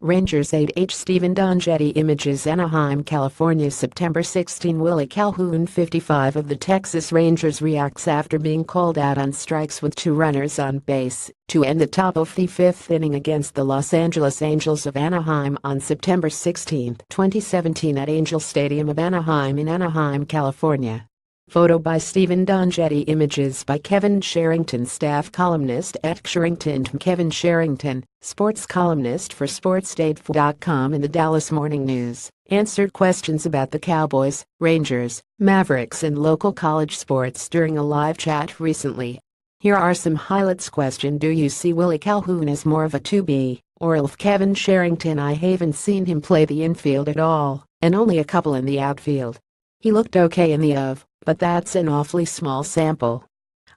Rangers 8H Steven DunnGetty Images Anaheim, California September 16 Willie Calhoun 55 of the Texas Rangers reacts after being called out on strikes with 2 runners on base to end the top of the 5th inning against the Los Angeles Angels of Anaheim on September 16, 2017 at Angel Stadium of Anaheim in Anaheim, California. Photo by Steven DunnGetty Images by Kevin Sherrington Staff columnist at Sherrington. Kevin Sherrington, sports columnist for SportsDate.com and the Dallas Morning News, answered questions about the Cowboys, Rangers, Mavericks and local college sports during a live chat recently. Here are some highlights. Question: do you see Willie Calhoun as more of a 2B, or if Kevin Sherrington? I haven't seen him play the infield at all, and only a couple in the outfield. He looked okay in the but that's an awfully small sample.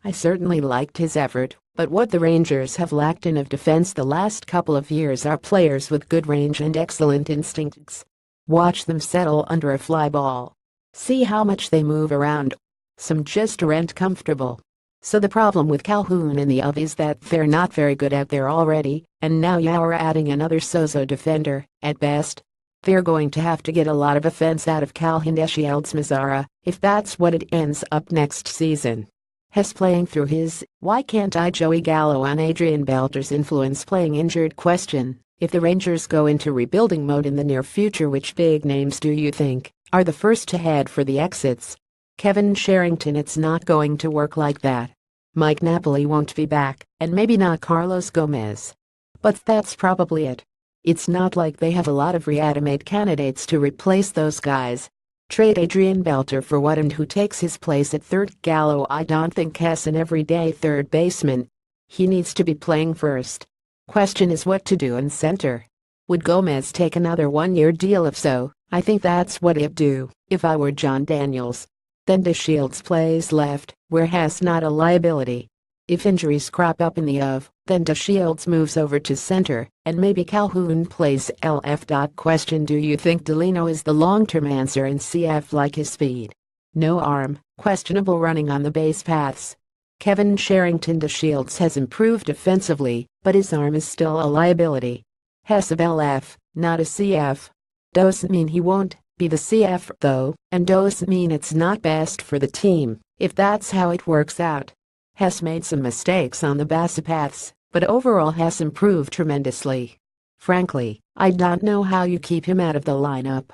I certainly liked his effort, but what the Rangers have lacked in defense the last couple of years are players with good range and excellent instincts. Watch them settle under a fly ball. See how much they move around. Some just aren't comfortable. So the problem with Calhoun and the is that they're not very good out there already, and now you're adding another so-so defender, at best. They're going to have to get a lot of offense out of Calhoun deshields Mazzara, if that's what it ends up next season. Hess playing through his "why can't I" Joey Gallo on Adrian Belter's influence playing injured. Question: if the Rangers go into rebuilding mode in the near future, which big names do you think are the first to head for the exits? Kevin Sherrington: it's not going to work like that. Mike Napoli won't be back, and maybe not Carlos Gomez. But that's probably it. It's not like they have a lot of reanimate candidates to replace those guys. Trade Adrian Belter for what, and who takes his place at third? Gallo: I don't think Hess an everyday third baseman. He needs to be playing first. Question is what to do in center. Would Gomez take another 1-year deal? If so, I think that's what I'd do if I were John Daniels. Then DeShields plays left, where Hess not a liability. If injuries crop up in the then DeShields moves over to center, and maybe Calhoun plays LF. Question: do you think Delino is the long-term answer in CF? Like his speed? No arm, questionable running on the base paths. Kevin Sherrington: DeShields has improved defensively, but his arm is still a liability. Hess of LF, not a CF. Doesn't mean he won't be the CF though, and doesn't mean it's not best for the team, if that's how it works out. Hess made some mistakes on the base paths, but overall Hess improved tremendously. Frankly, I don't know how you keep him out of the lineup.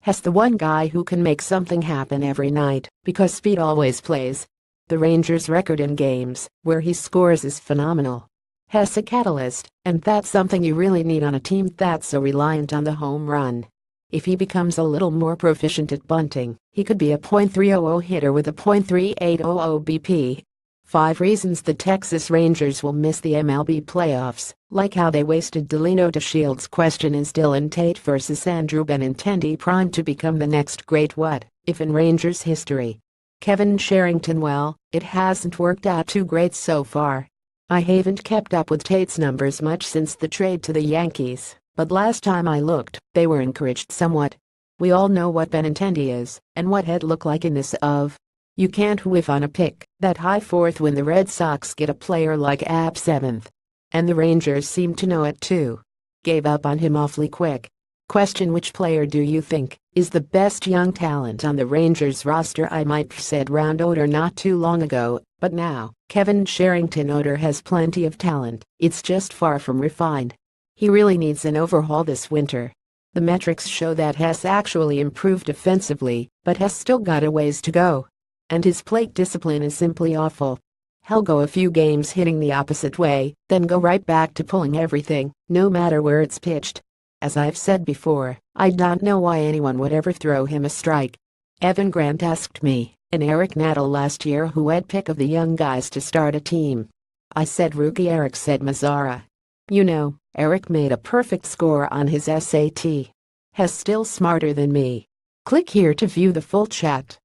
Hess the one guy who can make something happen every night, because speed always plays. The Rangers' record in games where he scores is phenomenal. Hess a catalyst, and that's something you really need on a team that's so reliant on the home run. If he becomes a little more proficient at bunting, he could be a .300 hitter with a .3800 BP. 5 reasons the Texas Rangers will miss the MLB playoffs, like how they wasted Delino. DeShields. Question: is Dylan Tate versus Andrew Benintendi primed to become the next great what if in Rangers history? Kevin Sherrington: well, it hasn't worked out too great so far. I haven't kept up with Tate's numbers much since the trade to the Yankees, but last time I looked, they were encouraged somewhat. We all know what Benintendi is, and what he'd look like in this You can't whiff on a pick that high 4th when the Red Sox get a player like Ab 7th. And the Rangers seem to know it too. Gave up on him awfully quick. Question: which player do you think is the best young talent on the Rangers roster? I might have said Round Oder not too long ago, but now, Kevin Sherrington: Oder has plenty of talent, it's just far from refined. He really needs an overhaul this winter. The metrics show that Hess actually improved defensively, but has still got a ways to go. And his plate discipline is simply awful. He'll go a few games hitting the opposite way, then go right back to pulling everything, no matter where it's pitched. As I've said before, I don't know why anyone would ever throw him a strike. Evan Grant asked me, and Eric Nadel last year, who I'd pick of the young guys to start a team. I said rookie Eric. Said Mazzara. You know, Eric made a perfect score on his SAT. He's still smarter than me. Click here to view the full chat.